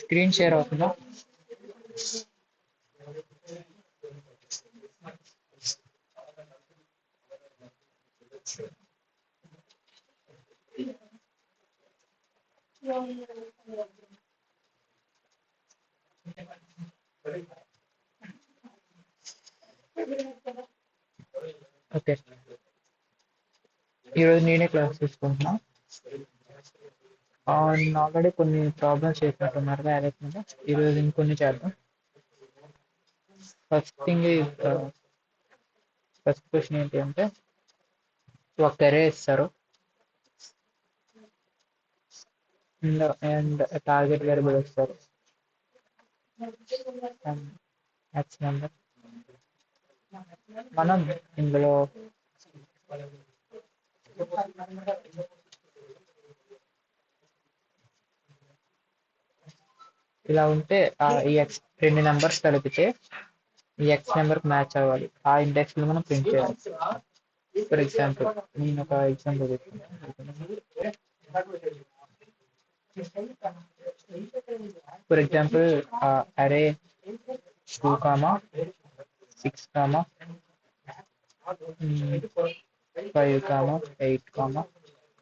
Screen share అవుతుందా? Okay, ఈరోజు నేనే క్లాస్ తీసుకుంటున్నా. ఆల్రెడీ కొన్ని ప్రాబ్లమ్స్ చేసినట్టున్నారు అలెక్స్ మీద. ఈరోజు ఇంకొన్ని చేద్దాం. ఫస్ట్ థింగ్ ఫస్ట్ క్వశ్చన్ ఏంటి అంటే, ఒక అరే ఇస్తారు అండ్ టార్గెట్ వేరియబుల్ ఇస్తారు ఎక్స్ నెంబర్. మనం ఇందులో ఇలా ఉంటే ఈ ఎక్స్ రెండు నెంబర్స్ కలిపితే ఈ ఎక్స్ నెంబర్ మ్యాచ్ అవ్వాలి. ఆ ఇండెక్స్ లో మనం ప్రింట్ చేయాలి. ఫర్ ఎగ్జాంపుల్ నేను ఒక ఎగ్జాంపుల్ ఫర్ ఎగ్జాంపుల్ అరే 2, 6, 5, 8,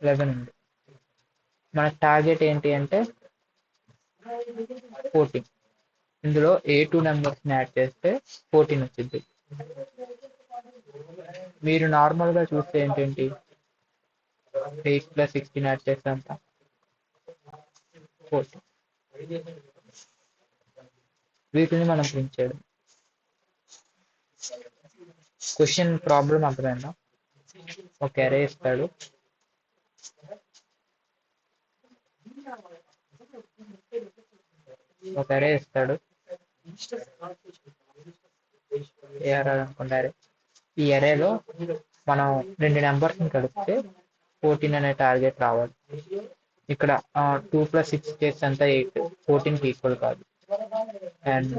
11 ఉంది. మన టార్గెట్ ఏంటి అంటే 14. ఇందులో A2 నెంబర్స్ యాడ్ చేస్తే 14 వచ్చింది. మీరు నార్మల్ గా చూస్తే ఏంటంటే 8 + 16 యాడ్ చేస్తే అంత 14. వీటిని మనం ప్రింట్ చేయడం. క్వశ్చన్ ప్రాబ్లం అర్థమైందా? ఒక అరే ఇస్తాడు, ఏ అరే అనుకుంటారు. ఈ అరేలో మనం రెండు నెంబర్స్ కలిపితే 14 అనే టార్గెట్ రావాలి. ఇక్కడ 2 + 6 చేస్తే అంత 8, 14 కి ఈక్వల్ కాదు. అండ్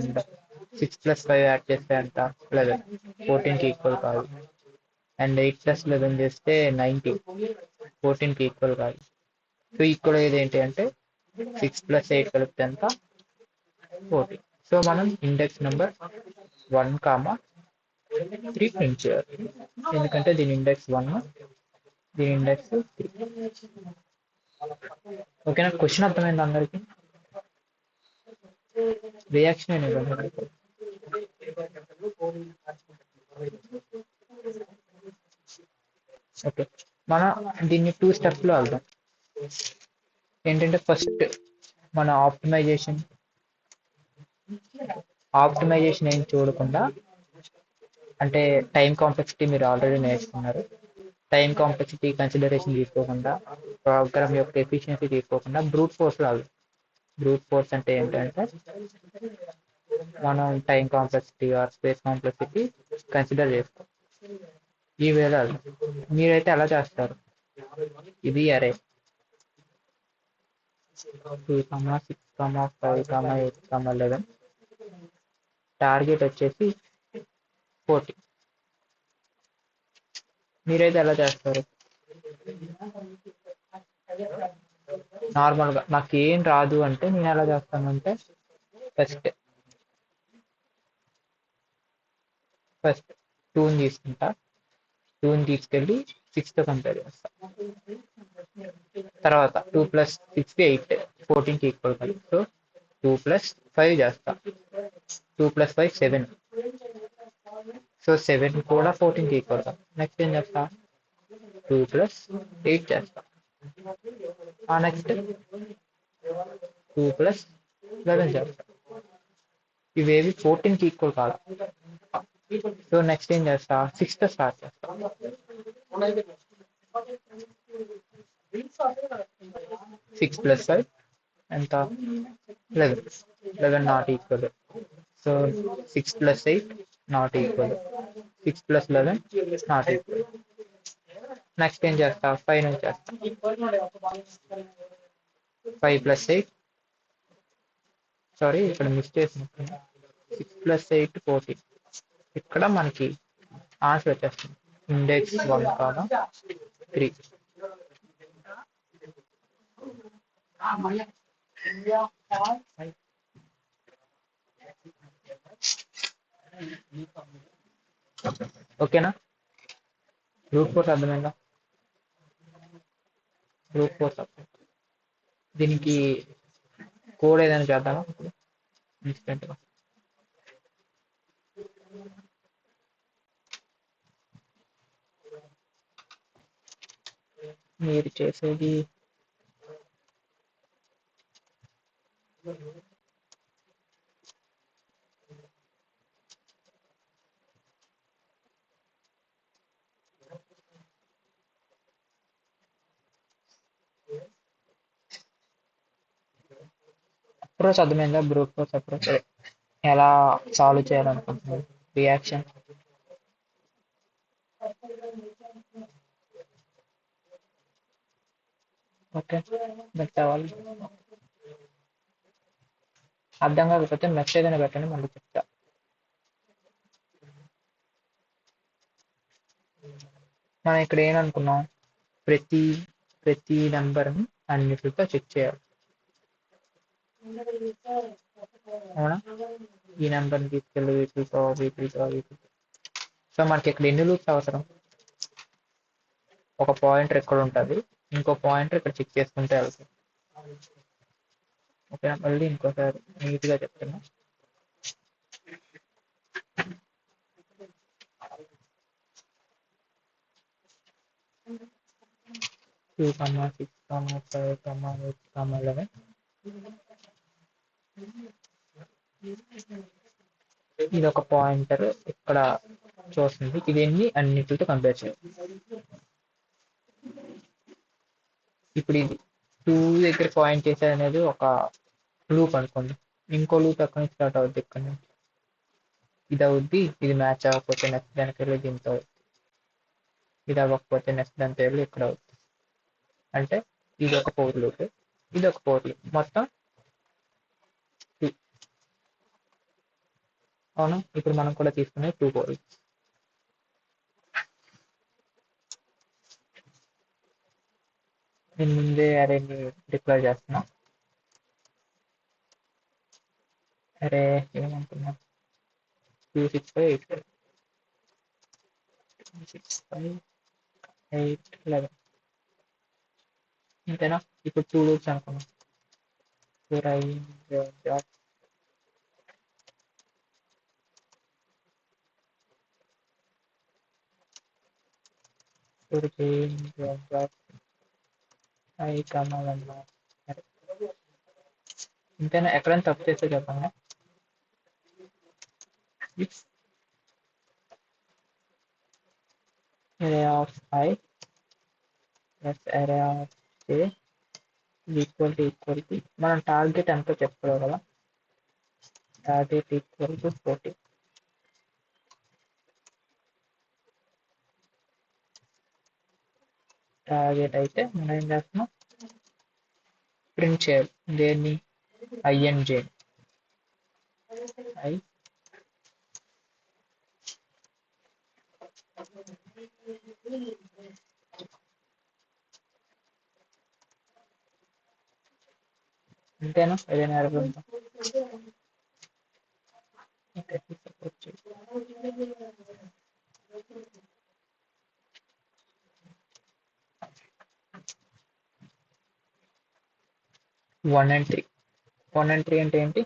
6 + 5 యాడ్ చేస్తే అంత 11, 14 కి ఈక్వల్ కాదు. అండ్ 8 + 11 చేస్తే 19, 14 కి ఈక్వల్ కాదు. సో ఈక్వల్ అయ్యేది ఏంటి అంటే 6 + 8 కలిపితే ఎంత 14. సో మనం ఇండెక్స్ నెంబర్ 1, 3 ప్రింట్ చేయాలి. ఎందుకంటే దీని ఇండెక్స్ 1, దీని ఇండెక్స్ 3. ఓకేనా? క్వశ్చన్ అర్థమైంది అందరికి? రియాక్షన్ అనేది ఓకే, మనం దీన్ని 2 స్టెప్స్ లో వెళ్దాం. ఏంటంటే ఫస్ట్ మన ఆప్టిమైజేషన్ ఏం చూడకుండా, అంటే టైం కాంప్లెక్సిటీ మీరు ఆల్రెడీ నేర్చుకున్నారు. టైం కాంప్లెక్సిటీ కన్సిడరేషన్ తీసుకోకుండా, ప్రోగ్రామ్ యొక్క ఎఫిషియన్సీ తీసుకోకుండా బ్రూట్ ఫోర్స్ రాదు. బ్రూట్ ఫోర్స్ అంటే ఏంటంటే మనం time complexity or space complexity consider చేస్తాం. ఈ వేళ మీరైతే ఎలా చేస్తారు? ఇది అరే 2, 6, 5, 8, 11. టార్గెట్ వచ్చేసి 40. మీరైతే ఎలా చేస్తారు? నార్మల్గా నాకు ఏం రాదు అంటే నేను ఎలా చేస్తానంటే ఫస్ట్ 2ని తీసుకుంటా. 2ని తీసుకెళ్ళి 6తో కంపేర్ చేస్తా. తర్వాత 2 + 6 = 8, 14కి ఈక్వల్ కాదు. సో 2 + 5 చేస్తా. 2 + 5 7. సో 7 కూడా 14కి ఈక్వల్ కాదు. నెక్స్ట్ ఏం చేస్తా? 2 + 8 చేస్తా. నెక్స్ట్ 2 + 11 చేస్తా. ఇవేవి 14కి ఈక్వల్ కాదు. సో నెక్స్ట్ ఏం చేస్తా? 6తో స్టార్ట్ చేస్తా. 6 + 5 ఎంత? 11. 11 not equal. So 6 + 8 not equal. 6 + 11 not equal. Next ఏం చేస్తా? 5 నుంచి చేస్తా. 5 + 8, సారీ ఇక్కడ మిస్ చేసిన. 6 + 8 14. ఇక్కడ మనకి ఆన్సర్ వచ్చేస్తుంది ఇండెక్స్ 1, 3. ఓకేనా? బ్రూట్ ఫోర్స్ అర్థమైందా? బ్రూట్ ఫోర్స్ దీనికి కోడ్ ఏదైనా చేద్దామా ఇన్స్టెంట్గా? మీరు చేసేది అప్రోచ్ అర్థమైందా? బ్రూట్ ఫోర్స్ అప్రోచ్ ఎలా సాల్వ్ చేయాలనుకుంటున్నారు? రియాక్షన్ ఓకే పెట్టవాలి. అర్థం కాకపోతే మెసేజ్ అని పెట్టండి, మళ్ళీ చెప్తా. మనం ఇక్కడ ఏమనుకున్నాం, ప్రతి నెంబర్ని అన్నిటితో చెక్ చేయాలి. అవునా? ఈ నెంబర్ని తీసుకెళ్ళి వీటితో. సో మనకి ఇక్కడ ఎన్ని లూప్స్ అవసరం? ఒక పాయింటర్ ఎక్కడ ఉంటుంది, ఇంకో పాయింటర్ ఇక్కడ చెక్ చేసుకుంటే వెళ్తాం. ఓకే, మళ్ళీ ఇంకోసారి నీట్గా చెప్తున్నా. 2, 6, 5, 8, 11. ఇది ఒక పాయింటర్ ఇక్కడ చూస్తుంది. ఇది అన్నిటితో కంపేర్ చేయాలి. ఇప్పుడు ఇది 2 దగ్గర పాయింట్ చేసేది అనేది ఒక లూప్ అనుకోండి. ఇంకో లూప్ ఎక్కడి నుంచి స్టార్ట్ అవుద్ది? ఇక్కడ నుంచి. ఇది అవుద్ది. ఇది మ్యాచ్ అవ్వకపోతే నెక్స్ట్ దానికి వెళ్ళి దీంతో అవుద్ది. ఇది అవ్వకపోతే నెక్స్ట్ దానికి వెళ్ళి ఇక్కడ అవుద్ది. అంటే ఇది ఒక 4 లూప్, ఇది ఒక 4 లూప్, మొత్తం 2. అవును, ఇప్పుడు మనం కూడా తీసుకునే 2 4 లూప్స్. నేను ముందే అరేని డిక్లేర్ చేస్తున్నా. అరే ఏమనుకున్నా, 2, 6, 5, 8, 5. 2, 6, 5, 8, 11. అంతేనా? ఇప్పుడు 2 లూప్స్ అనుకున్నాం. ఇంతేనా? ఎక్కడైనా తప్పు చేస్తే చెప్పండి. array of I plus array of j equal to మనం టార్గెట్ ఎంతో చెప్పుకోవాలి కదా. Target equal to 40. టార్గెట్ అయితే మనం ఏం చేస్తున్నాం, ప్రింట్ చేయాలి. దేన్ని? I and J. I అంతేనా? ఏదైనా ఎర్రర్ ఉందా? ఓకే, సపోర్ట్ చేయి. 1 and 3. 1 and 3 అంటే ఏంటి?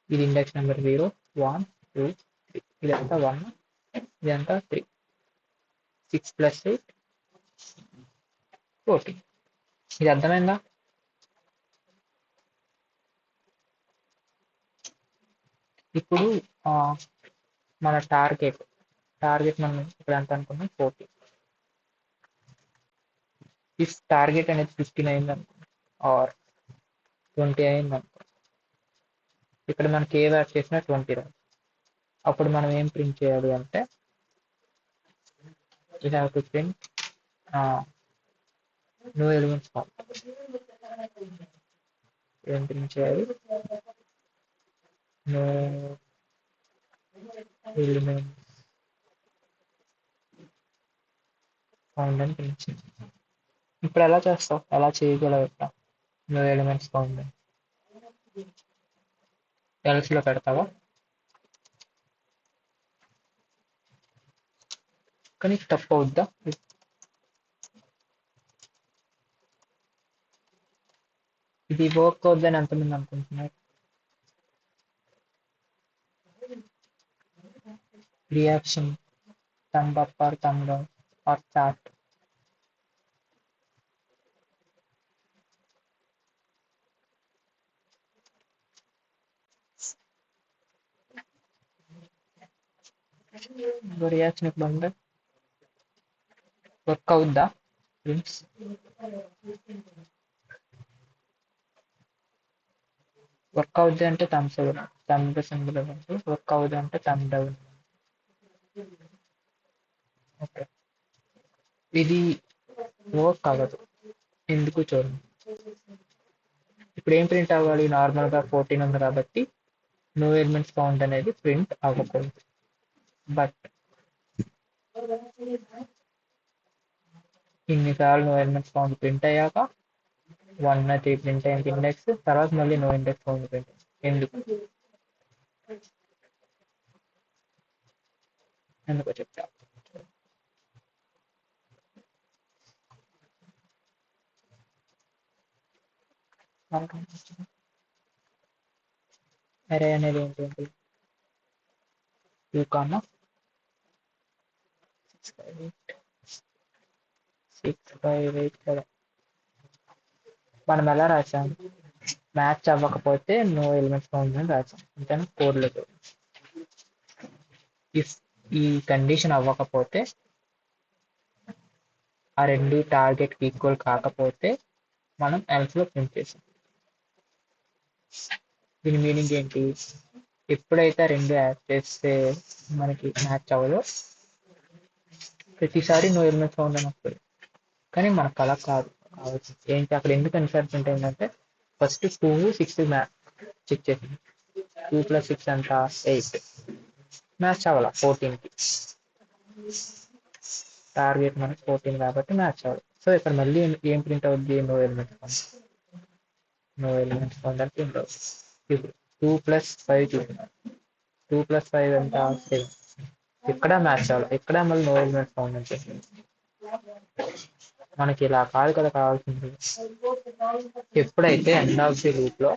ఇది ఇండెక్స్ నెంబర్ 0, 1, 2, 3. ఇదంతా 1, ఇదంతా 3. 6 + 8, 14. ఇది అర్థమైందా? ఇప్పుడు మన టార్గెట్ మనం ఇప్పుడు ఎంత అనుకున్నాం, 40. ఇఫ్ టార్గెట్ అనేది 15 అయింది అనుకోండి, ఆర్ 20 అయింది అనుకో, ఇక్కడ మనకి ఏ వ్యాట్ చేసినా 20 రాదు. అప్పుడు మనం ఏం ప్రింట్ చేయాలి అంటే, we have to print no elements found. ఏం ప్రింట్ చేయాలి? నో ఎలిమెంట్ ఫౌండ్ అని ప్రింట్ చేయి. ఇప్పుడు ఎలా చేస్తావు? ఎలా చేయగలవు? నో ఎలిమెంట్స్ ఫౌండ్ ఎల్స్ లో పెడతావా? కానీ తప్పు అవుద్దా? ఇది వర్క్ అవుద్దని ఎంతమంది అనుకుంటున్నారు? Reaction thumb up or thumb down or chart. Reaction ఇప్పుడు ఉంది. వర్క్ అవుద్దా ప్రిన్స్? వర్క్ అవుద్ది అంటే థమ్స్ థంబ్ సింబల్ ఇవ్వండి. వర్క్ అవుద్ది అంటే థంబ్ డౌన్. ఓకే, ఇది వర్క్ అవ్వదు. ఎందుకు చూడండి. ఇప్పుడు ఏం ప్రింట్ అవ్వాలి? నార్మల్ గా 14 ఉంది కాబట్టి నో ఎలిమెంట్స్ ఫౌండ్ అనేది ప్రింట్ అవ్వకూడదు. బట్ ఇన్నిసార్లు నో ఎలిమెంట్స్ ఫౌండ్ ప్రింట్ అయ్యాక 1 అది ప్రింట్ అయింది ఇండెక్స్, తర్వాత మళ్ళీ నో ఇండెక్స్ ఫౌండ్ ప్రింట్. ఎందుకు? ఎందుకో చెప్తా. అరే అనేది ఏంటంటే 2, 6, 5, 8 కదా. మనం ఎలా రాసాం? మ్యాచ్ అవ్వకపోతే నో ఎలిమెంట్స్ ఫౌండ్ అని రాసాం. అంతేనా? కోడ్లో ఇఫ్ ఈ కండిషన్ అవ్వకపోతే, ఆ రెండు టార్గెట్ కి ఈక్వల్ కాకపోతే మనం ఎల్స్ లో ప్రింట్ చేసాం. దీని మీనింగ్ ఏంటి? ఎప్పుడైతే రెండు యాడ్ చేస్తే మనకి మ్యాచ్ అవ్వదో ప్రతిసారి నో ఎలిమెంట్స్ ఫౌండ్ అని వస్తుంది. కానీ మనకు అలా కావచ్చు. ఏంటి అక్కడ ఎందుకు అన్సర్టెంట్ ఏంటంటే ఫస్ట్ 2, 6 చెక్ చేసింది. 2 + 6 ఎంత? 8. మ్యాచ్ అవ్వాల 14 కి. టార్గెట్ మనకి 14 కాబట్టి మ్యాచ్ అవ్వాలి. సో ఇక్కడ మళ్ళీ ఏం ప్రింట్ అవుద్ది? No elements found. No elements found అని ప్రింట్ అవుతుంది. ఇప్పుడు 2 + 5 చూస్తున్నాం. 2 + 5 ఎంత? 7. ఇక్కడ మ్యాచ్ అవ్వాలి. ఇక్కడ మళ్ళీ నో ఎలిమెంట్స్ ఫౌండ్ అని చెప్పింది. మనకి ఇలా కాదు కదా కావాల్సింది. ఎప్పుడైతే ఎండ్ ఆఫ్ ది లూప్ లో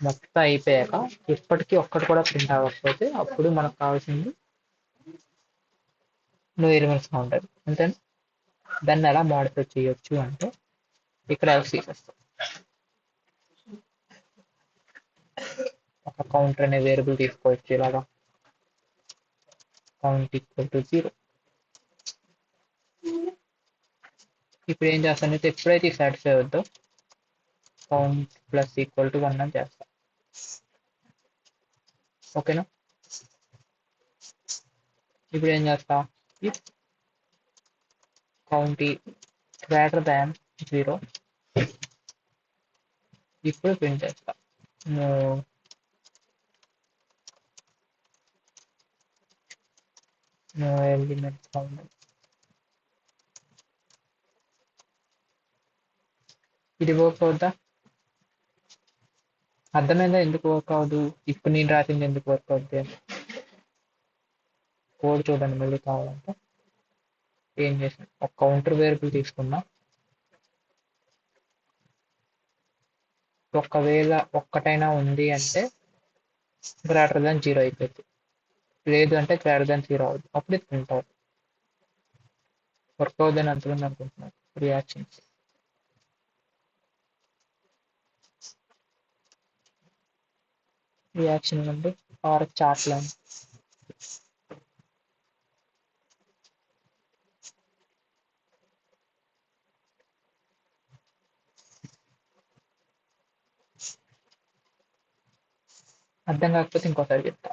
మొత్తం అయిపోయాక ఇప్పటికీ ఒక్కటి కూడా ప్రింట్ అవ్వకపోతే అప్పుడు మనకు కావాల్సింది నో ఎలిమెంట్స్ ఫౌండ్. అంతే. దాన్ని ఎలా మోడిఫై చేయొచ్చు అంటే ఇక్కడ ఎల్స్ తీసేస్తాం. ఒక కౌంటర్ అనే వేరియబుల్ తీసుకోవచ్చు. ఇలాగా కౌంట్ = 0. ఇప్పుడు ఏం చేస్తానంటే ఎప్పుడైతే సాటిస్ఫై అవుద్దో కౌంట్ += 1 అని చేస్తాం. ఓకేనా? ఇప్పుడు ఏం చేస్తా? ఇఫ్ కౌంట్ > 0 ఇప్పుడు ప్రింట్ చేస్తా. No elements found. ఇది వర్క్ అవుతా? అర్థమైందా ఎందుకు వర్క్ అవ్వదు? ఇప్పుడు నేను రాసింది ఎందుకు వర్క్ అవుద్ది? కోడ్ చూడండి మళ్ళీ కావాలంటే. ఏం చేసాను? ఒక కౌంటర్ వేరియబుల్ తీసుకున్నా. ఒకవేళ ఒక్కటైనా ఉంది అంటే > 0 అయిపోయింది. లేదు అంటే > 0 అవుతుంది. అప్పుడు ఇది ప్రింట్ అవుతుంది. వర్క్ అవుతుందని అంతమంది అనుకుంటున్నారు. రియాక్షన్స్ రియాక్షన్ అంటే ఆర్ చార్ట్ లైన్. అర్థం కాకపోతే ఇంకోసారి చెప్తా.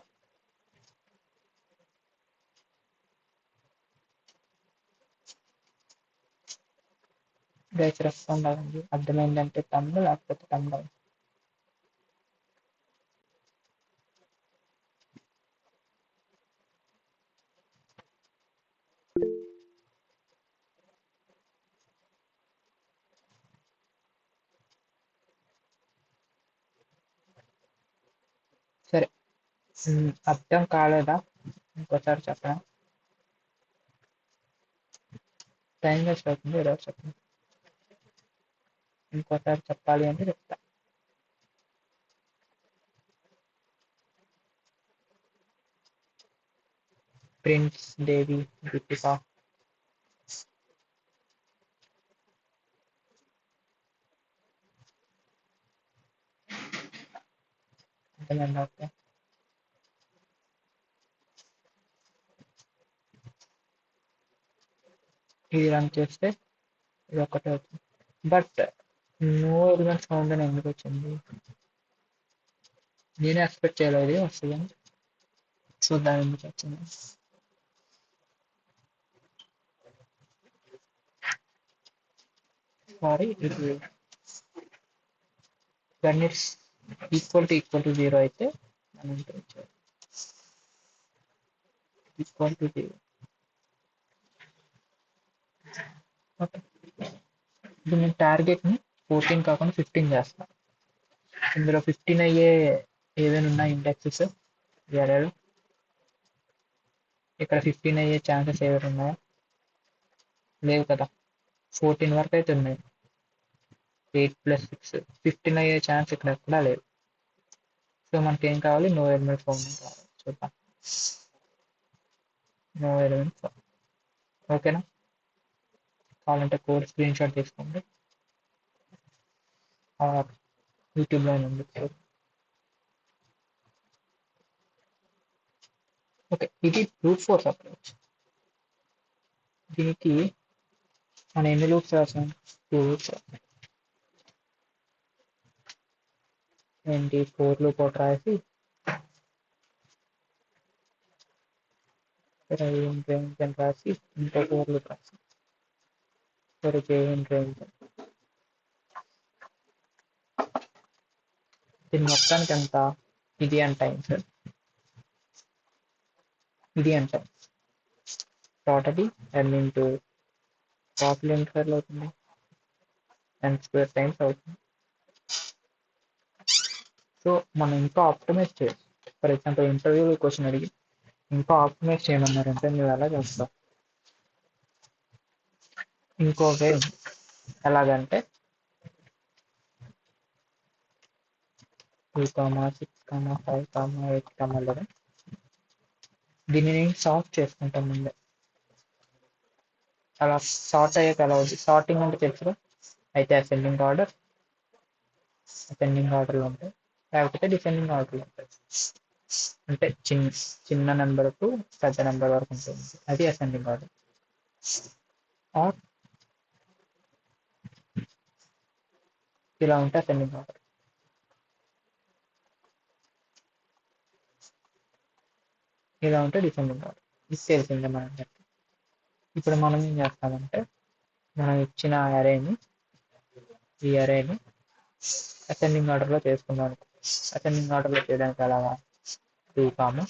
గైస్ రెస్పాండ్ అవ్వండి. అర్థమైందంటే తమ్ము, లేకపోతే తమ్ము. సరే, అర్థం కాలేదా? ఇంకోసారి చెప్పనా? టైం వేస్ట్ అవుతుంది, ఈరోజు చెప్పండి. ఇంకోసారి చెప్పాలి అంటే చెప్తా. ప్రిన్స్, దేవి, దీపిక, ఎంతమంది అవుతాయి? ఇది రన్ చేస్తే ఇది ఒకటే అవుతుంది. బట్ నో ఎలిమెంట్స్ సౌండ్ అని ఎందుకు వచ్చింది? నేనే ఎక్స్పెక్ట్ చేయలేదు వస్తుందని. చూద్దాం ఎందుకు వచ్చింది. సారీ, ఇది when it's equal to 0 అయితే మనం ఈక్వల్ టు 0. ఓకే, ఇప్పుడు నేను టార్గెట్ని 14 కాకుండా 15 చేస్తాను. ఇందులో 15 అయ్యే ఏదైనా ఉన్నాయి ఇండెక్సెస్ అరేలో? ఇక్కడ 15 అయ్యే ఛాన్సెస్ ఏమైనా ఉన్నాయా? లేవు కదా. 14 వరకు అయితే ఉన్నాయి. 8 + 6 15 అయ్యే ఛాన్స్ ఇక్కడ ఎక్కడా లేదు. సో మనకి ఏం కావాలి? నో ఎలిమెంట్ ఫౌండ్ కావాలి. చూద్దాం. No element found. ఓకేనా? కావాలంటే కోడ్ స్క్రీన్ షాట్ తీసుకోండి, యూట్యూబ్లో ఉంది. ఓకే, ఇది బ్రూట్ ఫోర్స్ అప్రోచ్. దీనికి మనం ఎన్ని లూప్స్ రాసాం? 2 లూప్స్. ఏంటి 4 లూప్ ఒకటి రాసి రేంజ్ అని రాసి ఇంకో 4 లూప్ రాసి సరే రేంజ్. దీని మొత్తానికి ఎంత? ఇది ఎంత అయింది సార్? ఇది ఎంత? టోటలీ n ఇంటూ టోటల్ ఎంత సార్లు అవుతుంది? n² టైమ్స్ అవుతుంది. సో మనం ఇంకా ఆప్టిమైజ్ చేయొచ్చు. ఫర్ ఎగ్జాంపుల్ ఇంటర్వ్యూలో క్వశ్చన్ అడిగి ఇంకా ఆప్టిమైజ్ చేయమన్నారంటే మీరు ఎలా చేస్తాం? ఇంకో వే ఎలాగంటే 2, 6, 5, 8, 11 దీన్ని నేను సార్ట్ చేసుకుంటాం ముందే. అలా సార్ట్ అయ్యాక ఎలా అవుతుంది? సార్టింగ్ అంటే తెలుసుగా. అయితే అసెండింగ్ ఆర్డర్లో ఉంటాయి, లేకపోతే డిసెండింగ్ ఆర్డర్లో ఉంటాయి. అంటే చిన్న నెంబర్ టు పెద్ద నెంబర్ వరకు ఉంటుంది, అది అసెండింగ్ ఆర్డర్. ఆర్ ఇలా ఉంటే అసెండింగ్ ఆర్డర్. ఇలా ఉంటే డిసెండింగ్ ఆర్డర్. ఇది తెలిసిందే మనందరికి. ఇప్పుడు మనం ఏం చేస్తామంటే మనం ఇచ్చిన ఈ అరేని అసెండింగ్ ఆర్డర్లో చేసుకున్నాం. అసెండింగ్ ఆర్డర్లో చేయడానికి అలాగా 2, 5,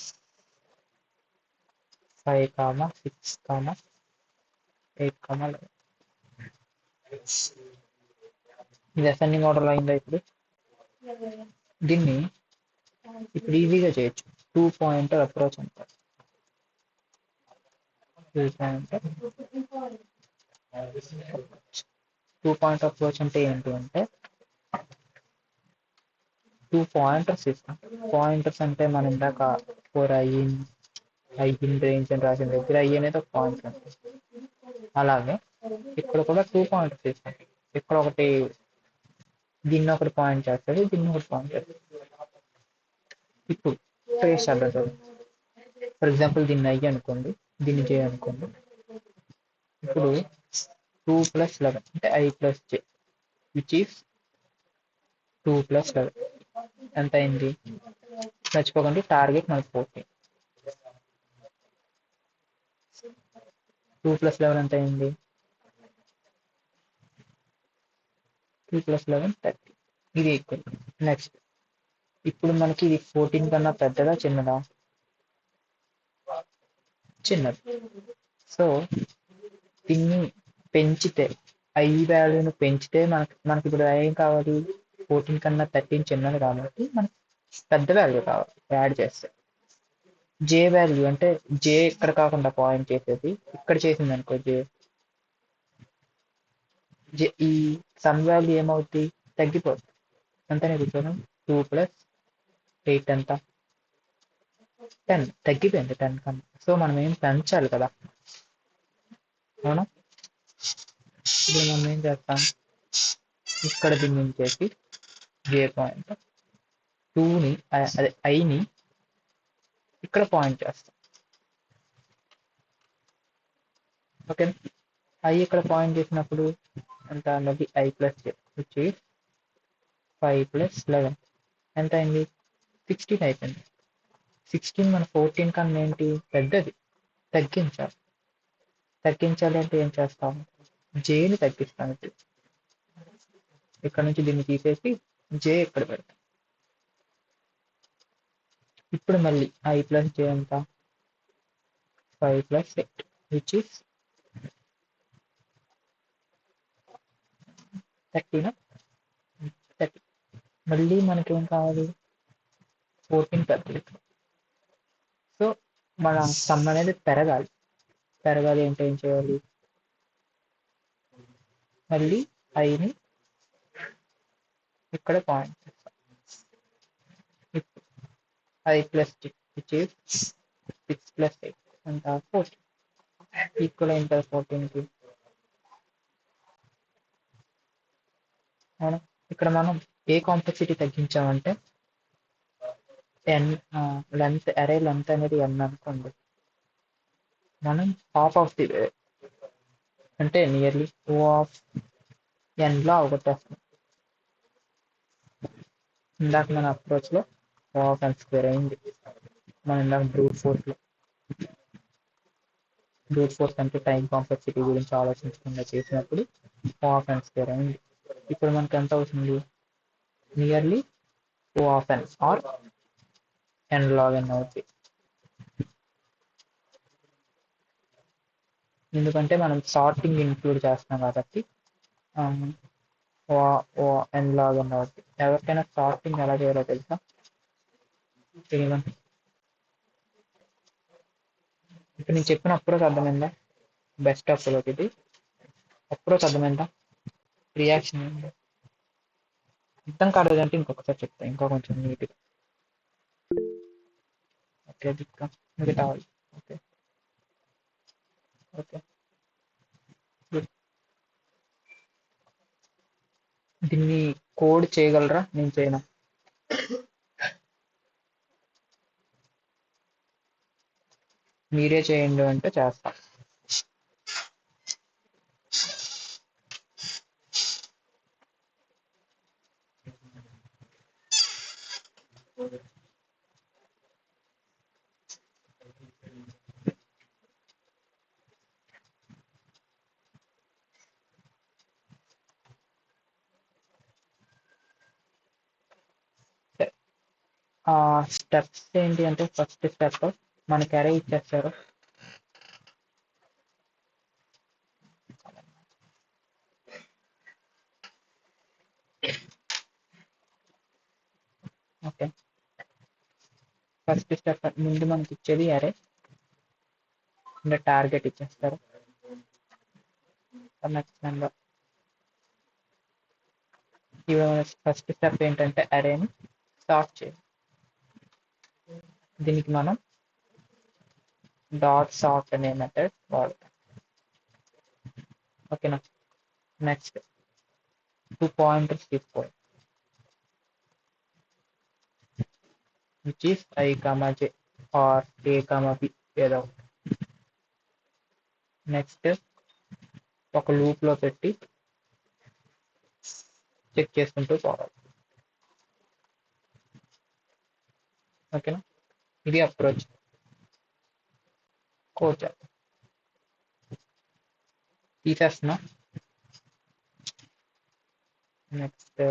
6, 8, 11 ఇది అసెండింగ్ ఆర్డర్లో అయిందా? ఇప్పుడు దీన్ని ఇప్పుడు ఈజీగా చేయొచ్చు. 2 పాయింటర్ అప్రోచ్ అంటారు. 2 పాయింటర్ అప్రోచ్ అంటే ఏంటి అంటే 2 పాయింటర్స్ ఇస్తాం. పాయింటర్స్ అంటే మనం ఇందాక 4 ఐన్ రేంజ్ అని రాసిన దగ్గర ఐ అనేది ఒక పాయింటర్. అలాగే ఇక్కడ కూడా 2 పాయింటర్స్ ఇస్తాం. ఇక్కడ ఒకటి దీన్ని ఒకటి పాయింట్ చేస్తుంది, దీన్ని ఒకటి పాయింట్ చేస్తుంది. ఇప్పుడు ట్రేస్ చేద్దాం. ఫర్ ఎగ్జాంపుల్ దీన్ని ఐ అనుకోండి, దీన్ని జే అనుకోండి. ఇప్పుడు 2 + 11 అంటే I + J విచ్ ఈస్ 2 + 11 ఎంత అయింది? మర్చిపోకండి టార్గెట్ మనకు 14. 2 + 11 ఎంత అయింది? 2 + 11 30. ఇది ఈక్వల్. నెక్స్ట్ ఇప్పుడు మనకి ఇది 14 కన్నా పెద్దదా చిన్నదా? చిన్నది. సో దీన్ని పెంచితే వాల్యూని పెంచితే మనకి ఇప్పుడు ఏం కావాలి, 14 కన్నా 13 చిన్నది కాబట్టి మనకి పెద్ద వాల్యూ కావాలి యాడ్ చేస్తే. జే వాల్యూ అంటే జే ఇక్కడ కాకుండా పాయింట్ చేసేది ఇక్కడ చేసింది అనుకో, జే ఈ సమ్ వాల్యూ ఏమవుతుంది, తగ్గిపోతుంది. అంతనే కూర్చోను 2 + 8 ఎంత, 10 తగ్గిపోయింది 10 కన్నా. సో మనం ఏం పెంచాలి కదా, అవునా? ఇప్పుడు మనం ఏం చేస్తాం, ఇక్కడ బిగించేసి జే పాయింట్ 2ని అదే ఐని ఇక్కడ పాయింట్ చేస్తాం. ఓకే, ఐ ఇక్కడ పాయింట్ చేసినప్పుడు ఎంత అన్నది I plus J which is 5 + 11 ఎంత అయింది, 16 అయిపోయింది. 16 మన 14 కన్నా ఏంటి పెద్దది, తగ్గించాలి. తగ్గించాలి అంటే ఏం చేస్తాం, జేని తగ్గిస్తాం. ఇక్కడ నుంచి దీన్ని తీసేసి జే ఇక్కడ పెడతాం. ఇప్పుడు మళ్ళీ ఐ ప్లస్ జే ఎంత, 5 + 8 విచ్ ఈస్ 30. మళ్ళీ మనకేం కావాలి, 14 పెద్దది. సో మన సమ్ అనేది పెరగాలి. పెరగాలి అంటే ఏం చేయాలి, మళ్ళీ ఐని ఇక్కడ పాయింట్ చేస్తాం. I plus J which is 6 + 8 ఎంత, 14. ఈక్వల్ అయిన 14కి. అవును, ఇక్కడ మనం ఏ కాంప్లెక్సిటీ తగ్గించామంటే ఎన్ లెంత్, అరే లెంత్ అనేది ఎన్ అనుకోండి, మనం హాఫ్ ఆఫ్ ది అంటే నియర్లీ ఓ ఆఫ్ ఎన్ లా అవగొట్టేస్తాం. ఇందాక మన అప్రోచ్ లో ఓ ఆఫ్ ఎన్ స్క్వేర్ అయింది. మనం ఇందాక బ్రూట్ ఫోర్స్ అంటే టైం కాంప్లెక్సిటీ గురించి ఆలోచించకుండా చేసినప్పుడు ఓ ఆఫ్ ఎన్ స్క్వేర్ అయింది. ఇప్పుడు మనకి ఎంత అవుతుంది, nearly O of n or n log n అవుతుంది. ఎందుకంటే మనం సార్టింగ్ ఇంక్లూడ్ చేస్తున్నాం కాబట్టి ఎన్ లాగ్ ఎన్ అవుతుంది. ఎవరికైనా సార్టింగ్ ఎలా చేయాలో తెలుసా, ఇప్పుడు నేను చెప్పిన అప్రోచ్ అర్థమైందా, బెస్ట్ అప్రోచ్ ఇది. అప్రోచ్ అర్థమైందా, రియాక్షన్ అర్థం కాలేదంటే ఇంకొకసారి చెప్తాను, ఇంకా కొంచెం నీట్గా. ఓకే మిగతా ఓకే ఓకే గుడ్. దీన్ని కోడ్ చేయగలరా, నేను చేయను. మీరే చేయండి అంటే చేస్తా. స్టెప్స్ ఏంటి అంటే, ఫస్ట్ స్టెప్ మనకి అరే ఇచ్చేస్తారు. ఓకే, ఫస్ట్ స్టెప్ ముందు మనకి ఇచ్చేది అరే, అంటే టార్గెట్ ఇచ్చేస్తారు. Next number. ఫస్ట్ స్టెప్ ఏంటంటే అరేని సార్ట్ చేయాలి. దీనికి మనం డాట్ సార్ట్ అనే మెథడ్ వాడతాం. ఓకేనా, నెక్స్ట్ 2 పాయింటర్స్ తీసుకోవాలి, which is I, J or A, B ఏదో. నెక్స్ట్ ఒక లూప్ లో పెట్టి చెక్ చేసుకుంటూ పోవాలి. ఓకేనా, ఇది అప్రోచ్. కోడ్ చేద్దాం, తీసేస్తున్నా. నెక్స్ట్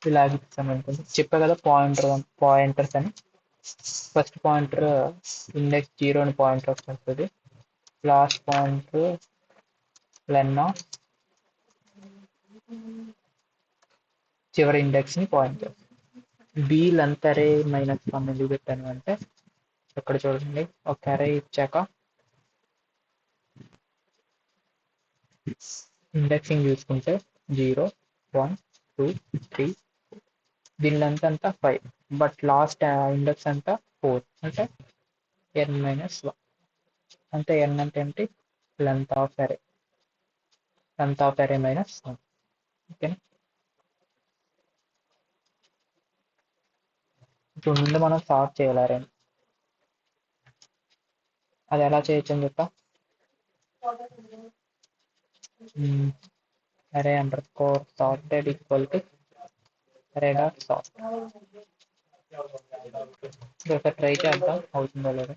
ఇలాగ ఇచ్చామనుకోండి, చెప్పా కదా పాయింటర్స్ అని. ఫస్ట్ పాయింటర్ ఇండెక్స్ 0 అని పాయింటర్ వస్తుంది. లాస్ట్ పాయింటర్ లెన్ ఆఫ్ చివరి ఇండెక్స్ ని పాయింట్ చేస్తుంది. బి లెంత్ అరే మైనస్ 1 ఎందుకు పెట్టాను అంటే, ఇక్కడ చూడండి, ఒక అరే ఇచ్చాక ఇండెక్సింగ్ చూసుకుంటే 0, 1, 2, 3, దీని లెంత్ అంతా 5, బట్ లాస్ట్ ఇండెక్స్ అంతా 4, అంటే n-1. అంటే n అంటే ఏంటి? లెంత్ ఆఫ్ అరే మైనస్ 1. ఓకేనా? ఇప్పుడు ముందు మనం సార్ట్ చేయాలి అరే. అది ఎలా చేయొచ్చు అని చెప్పా. అరే under score sorted equal to అరే డాట్ సార్ట్. ఒకసారి ట్రై చేద్దాం అవుతుందో లేదో.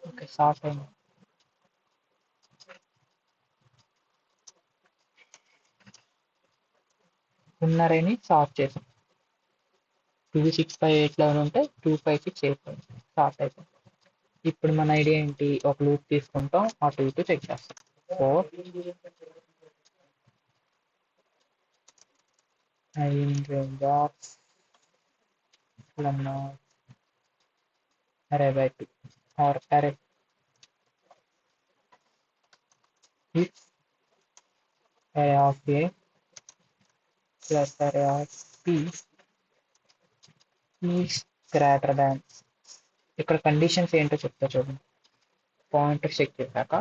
ఓకే, సార్ట్ అయింది. ఉన్నరేని సార్ట్ చేసాం. 2, 6, 5, 8, 11 ఉంటే 2, 5, 6, 8 సార్ట్ అయిపోయింది. ఇప్పుడు మన ఐడియా ఏంటి? ఒక లూప్ తీసుకుంటాం, ఆ 2 చెక్ చేస్తాం. 4 range of array by 2 or array if array of A plus array of B is greater than. ఇక్కడ కండిషన్స్ ఏంటో చెప్తా చూడండి. పాయింటర్ చెక్ చేశాక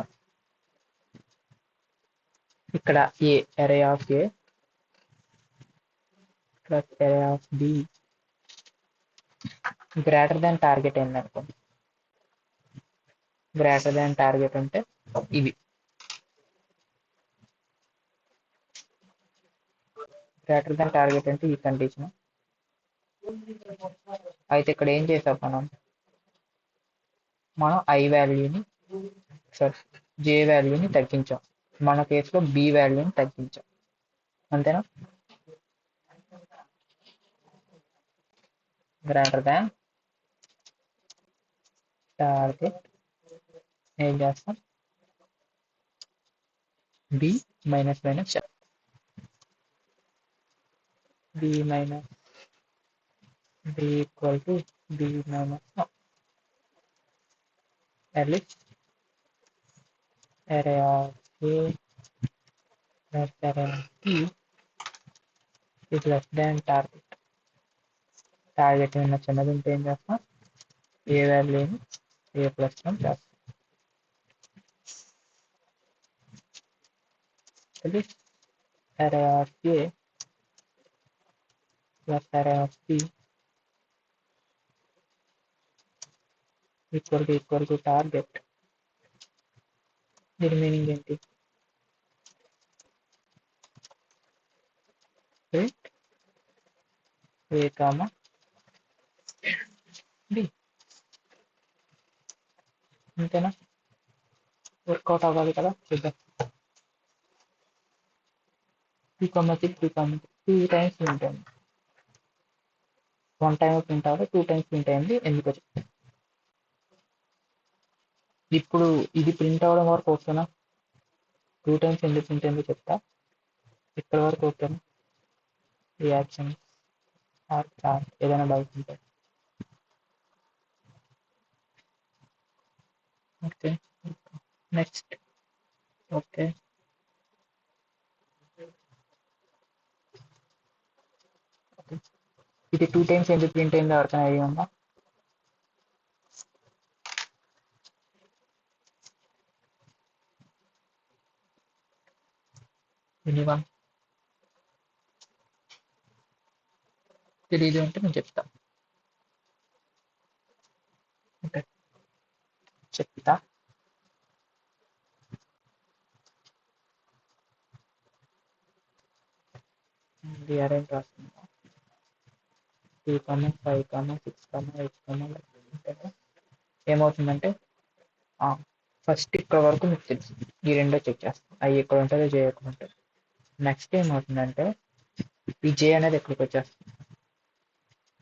ఇక్కడ ఏ array of A plus array of B greater than target ఏంది అనుకోండి. Greater than target అంటే ఇవి. గ్రేటర్ దాన్ టార్గెట్ అంటే ఈ కండిషన్. అయితే ఇక్కడ ఏం చేసాం మనం ఐ వాల్యూని జే వాల్యూని తగ్గించాం. మన కేసులో బి వాల్యూని తగ్గించాం. అంతేనా? గ్రేటర్ దాన్ టార్గెట్ ఏం చేస్తాం? B minus b minus b equal to b minus else array of A plus array of B is less than target. Target ఉన్న చిన్నది ఉంటే ఏం చేస్తాం? ఏ వాల్యూని ఏ ప్లస్ 1 చేస్తాం. array of A plus array of B equal to target. దీని meaning ఏంటి? A comma B. అంతేనా? వర్కౌట్ అవ్వాలి కదా, చూద్దాం. 2, 6, 2 టైమ్స్ ప్రింట్ అయింది. 1 టైమ్ ప్రింట్ అవ్వాలి, 2 టైమ్స్ ప్రింట్ అయింది. ఎందుకో చెప్తా. ఇప్పుడు ఇది ప్రింట్ అవ్వడం వరకు ఓకేనా? 2 టైమ్స్ ఎందుకు ప్రింట్ అయిందో చెప్తా. ఇక్కడ వరకు ఓకేనా? రియాక్షన్ ఆర్ చార్ట్ ఏదైనా డౌట్ ఉంటే. Okay, next. ఓకే, ఇది 2 టైమ్స్ ఎందుకు ప్రింట్ అయిందో ఎవరికైనా ఐడియా ఉందా? ఎనీవన్? తెలియదు అంటే నేను చెప్తా. ఓకే, చెప్తా. ఇది అరే రాస్తున్నా 2, 5, 6, 8 ఏమవుతుందంటే ఫస్ట్ ఇక్కడ వరకు మీకు తెలుసు ఈ రెండో చెక్ చేస్తాం అవి ఎక్కడ ఉంటుందో జే ఎక్కడ ఉంటుంది. నెక్స్ట్ ఏమవుతుందంటే ఈ జే అనేది ఎక్కడికి వచ్చేస్తుంది,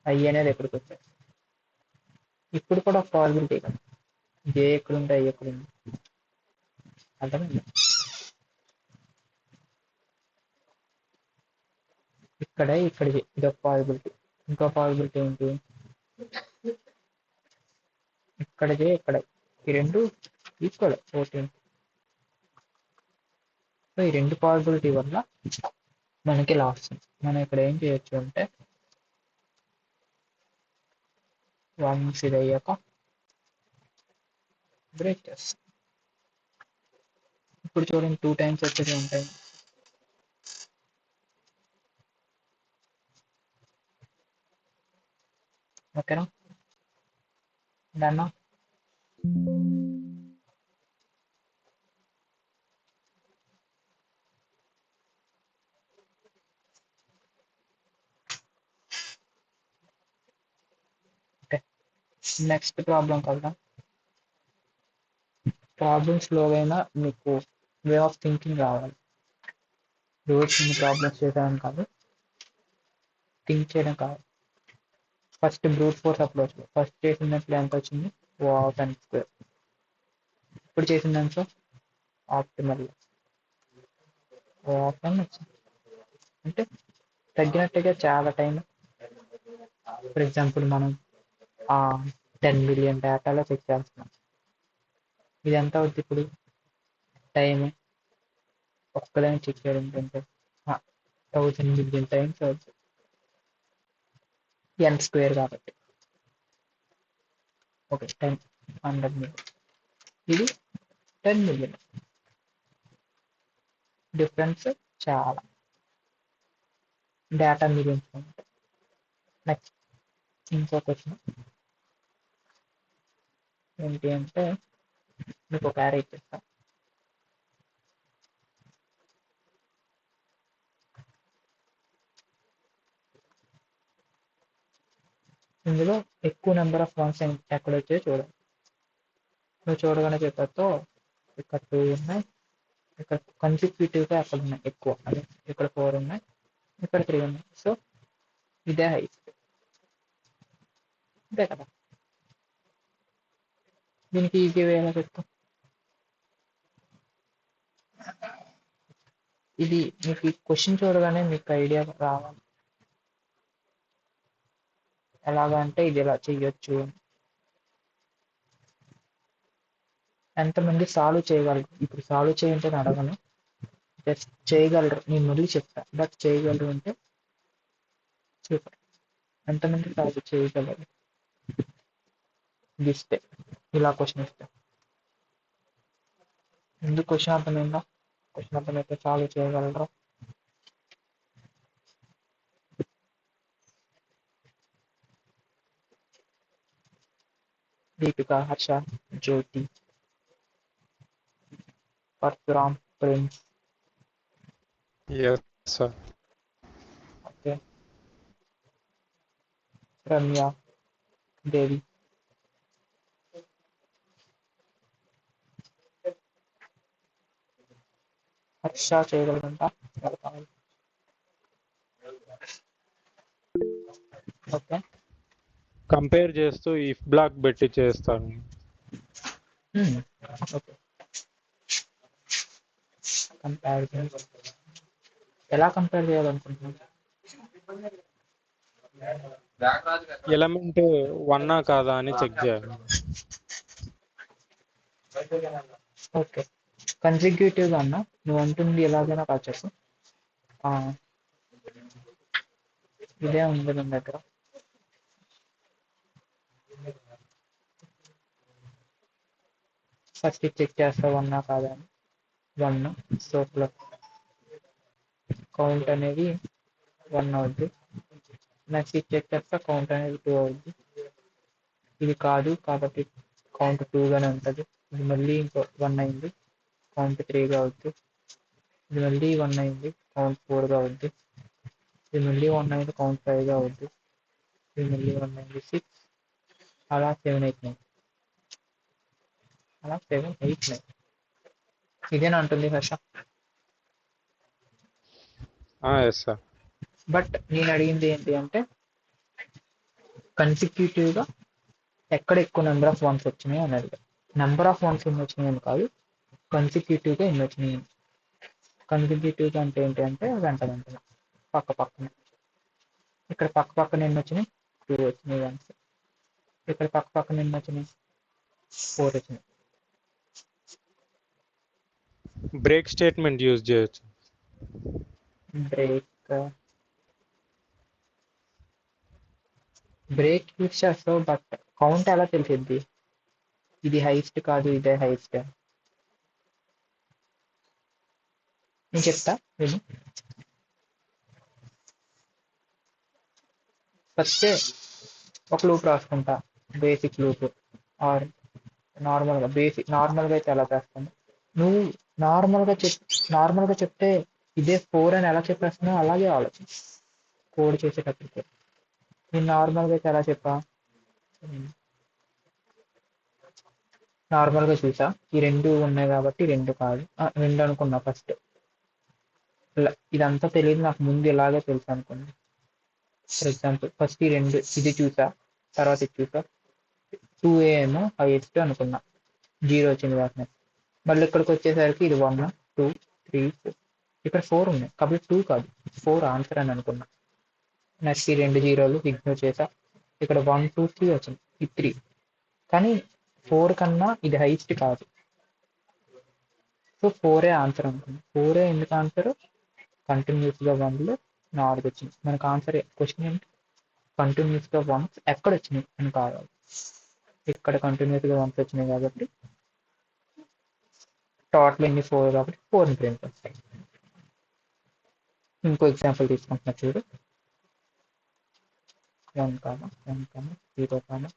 ఐ అనేది ఎక్కడికి వచ్చేస్తుంది. ఇప్పుడు కూడా ఒక పాసిబిలిటీ కదా, జే ఎక్కడుంటే ఐ ఎక్కడుంది అర్థమైంది. ఇక్కడ ఇది ఒక పాసిబిలిటీ. ఇంకో పాసిబిలిటీ ఏంటి, ఇక్కడ జే ఇక్కడ ఈ రెండు ఈక్వల్ 14. సో ఈ రెండు పాసిబిలిటీ వల్ల మనకి ఇలా వస్తుంది. మనం ఇక్కడ ఏం చేయొచ్చు అంటే వన్స్ ఇది అయ్యాక బ్రేక్ చేస్తాం. ఇప్పుడు చూడండి 2 టైమ్స్ వచ్చేది ఉంటాయి. ఓకేనా, డన్నా. ఓకే, నెక్స్ట్ ప్రాబ్లం కదా. ప్రాబ్లమ్స్లో అయినా మీకు వే ఆఫ్ థింకింగ్ రావాలి. రోజు కొన్ని ప్రాబ్లమ్స్ చేయడం కాదు, థింక్ చేయడం కాదు. First brute force approach first చేసిన దాంట్లో ఎంత వచ్చింది, O(n²). ఇప్పుడు చేసిన దాంట్లో ఆప్టిమల్ O(n) వచ్చింది. అంటే తగ్గినట్టుగా చాలా టైం. ఫర్ ఎగ్జాంపుల్ మనం 10 మిలియన్ డేటాలో చెక్ చేస్తున్నాం. ఇది ఎంత అవుతుంది ఇప్పుడు టైం ఒక్కదాన్ని చెక్ చేయడం కంటే 1000 మిలియన్ టైమ్స్ అవుతుంది, n² కాబట్టి. ఓకే 10 100 మిలియన్, ఇది 10 మిలియన్. డిఫరెన్స్ చాలా డేటా మిలియన్స్ ఉంటాయి. నెక్స్ట్ ఇంకో క్వశ్చన్ ఏంటి అంటే మీకు ఒక యారే ఇచ్చేస్తా. ఇందులో ఎక్కువ నెంబర్ ఆఫ్ వన్స్ ఎక్కడ వచ్చాయో చూడండి. నువ్వు చూడగానే చెప్పతో ఇక్కడ 2 ఉన్నాయి, ఇక్కడ కన్సిక్యూటివ్గా అక్కడ ఉన్నాయి ఎక్కువ, అదే ఇక్కడ 4 ఉన్నాయి, ఇక్కడ 3 ఉన్నాయి. సో ఇదే హైట్, ఇదే కదా. దీనికి ఈజీ వే ఎలా చెప్తాం, ఇది మీకు క్వశ్చన్ చూడగానే మీకు ఐడియా రావాలి. ఎలాగా అంటే ఇది ఇలా చెయ్యొచ్చు. ఎంతమంది సాల్వ్ చేయగలరు, ఇప్పుడు సాల్వ్ చేయంటే అడగను, జస్ట్ చేయగలరు. నేను మళ్ళీ చెప్తా, బట్ చేయగలరు అంటే సూపర్. ఎంతమంది సాల్వ్ చేయగలరు ఇస్తే, ఇలా క్వశ్చన్ ఇస్తే. ఎందుకు క్వశ్చన్ అర్థమైందా, క్వశ్చన్ అర్థమైతే సాల్వ్ చేయగలరా. Deepika, Harsha, Jyothi, Parashuram, Prince. Yes, sir. Okay, Ramya, Devi. Harsha చేయగలరంట. ఓకే, కంపేర్ చేస్తూ ఇఫ్ బ్లాక్ పెట్టి చేస్తాను. ఓకే. కంపారిజన్ ఎలా కంపేర్ చేయాలనుకుంటున్నాను, ఎలిమెంట్ 1 కాదా అని చెక్ చేయాలి. ఓకే. కన్సిక్యూటివ్ గా అన్నా నువ్వు అంటుంది ఎలాగైనా కాచేసు. ఇదే ఉంది మన దగ్గర. ఫస్ట్ చెక్ చేస్తావు 1 కాదా అని, 1. సో ప్లస్ కౌంట్ అనేది 1 అవుద్ది. నెక్స్ట్ చెక్ చేస్తా కౌంట్ అనేది 2 అవుద్ది. ఇది కాదు కాబట్టి కౌంట్ 2 గానే ఉంటుంది. ఇది మళ్ళీ ఇంకో 1 అయింది, కౌంట్ 3 గా అవుద్ది. ఇది మళ్ళీ 1 అయింది, కౌంట్ 4 గా అవుద్ది. ఇది మళ్ళీ 1 కౌంట్ 5గా అవుద్ది. ఇది మళ్ళీ 196 అలా 789 అలా 789 ఇదేనా అంటుంది హర్ష? Yes sir. బట్ నేను అడిగింది ఏంటి అంటే కన్సిక్యూటివ్గా ఎక్కడ ఎక్కువ నెంబర్ ఆఫ్ వన్స్ వచ్చినాయి అని అడిగా. నెంబర్ ఆఫ్ వన్స్ ఎన్ని వచ్చినాయి అని కాదు, కన్సిక్యూటివ్గా ఎన్ని వచ్చినాయి. కన్సిక్యూటివ్గా అంటే ఏంటి అంటే వెంట వెంటనే పక్క పక్కన. ఇక్కడ పక్క పక్కన ఎన్ని వచ్చినాయి? 2 వచ్చినాయి వన్స్. ఇక్కడ పక్క పక్కన ఎన్ని వచ్చినాయి? 4 వచ్చినాయి. బ్రేక్ స్టేట్మెంట్ యూజ్ చేయొచ్చు. బ్రేక్ యూస్ చేస్తావు, బట్ కౌంట్ ఎలా తెలిసిద్ది? ఇది హైయెస్ట్ కాదు, ఇదే హైయెస్ట్. నేను చెప్తా విను. ఫస్ట్ ఒక లూప్ రాసుకుంటా, బేసిక్ లూప్. ఆర్ నార్మల్గా అయితే ఎలా చేస్తాను, నువ్వు నార్మల్గా చెప్తే ఇదే 4 అని ఎలా చెప్పేస్తున్నావు అలాగే ఆలోచించు కోడ్ చేసేటప్పటికి. నేను నార్మల్గా అయితే ఎలా చెప్పా, నార్మల్గా చూసా ఈ 2 ఉన్నాయి కాబట్టి 2 కాదు 2 అనుకున్నా ఫస్ట్. ఇదంతా తెలియదు నాకు ముందు ఇలాగే తెలుసు అనుకున్నా. ఫర్ ఎగ్జాంపుల్ ఫస్ట్ ఈ 2 ఇది చూసా, తర్వాత ఇది చూసా, 2A ఏమో హైయెస్ట్ అనుకున్నా, 0 వచ్చింది వాటిని. మళ్ళీ ఇక్కడికి వచ్చేసరికి ఇది 1 2 3 4, ఇక్కడ 4 ఉన్నాయి కాబట్టి 2 కాదు 4 ఆన్సర్ అని అనుకున్నా. నెక్స్ట్ ఈ 2 జీరోలు ఇగ్నోర్ చేసా, ఇక్కడ 1 2 3 వచ్చింది, ఇది 3. కానీ 4 కన్నా ఇది హైయెస్ట్ కాదు, సో 4 ఆన్సర్ అనుకున్నా. 4 ఎందుకు ఆన్సర్? కంటిన్యూస్ గా 1లు 4 వచ్చింది. మనకు ఆన్సర్ క్వశ్చన్ ఏంటి, కంటిన్యూస్ గా 1 ఎక్కడ వచ్చినాయి అని కావాలి. ఇక్కడ కంటిన్యూస్ గా 1 వచ్చినాయి కాబట్టి టోటల్ ఎన్ని 4 కాబట్టి 4 ప్రింట్ వస్తాయి. ఇంకో ఎగ్జాంపుల్ తీసుకుంటున్నా చూడు, 1 0